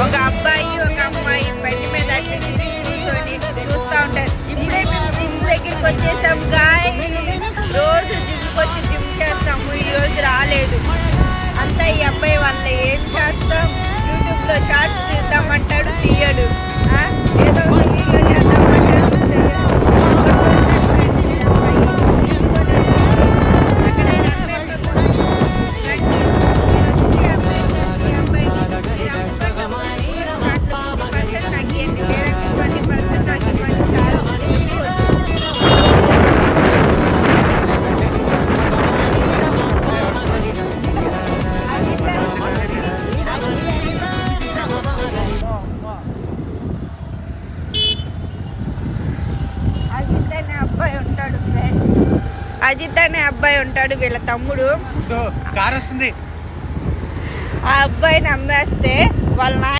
ఒక అబ్బాయి ఒక అమ్మాయి బండి మీద అట్లా తిరిగి కూర్చొని చూస్తూ ఉంటారు. ఇప్పుడే మేము జిమ్ దగ్గరికి వచ్చేసాం గాయ్స్. రోజు జిమ్కి వచ్చి జిమ్ చేస్తాము, ఈరోజు రాలేదు. అంతా ఈ అబ్బాయి వల్ల. ఏం చేస్తాం, యూట్యూబ్లో షార్ట్స్ తీద్దామంటాడు, తీయడు. ఏదో ఒక వీడియో చేద్దామంటాడు, చేయడు. అజిత్ అనే అబ్బాయి ఉంటాడు, వీళ్ళ తమ్ముడు. ఆ అబ్బాయిని అమ్మేస్తే వాళ్ళ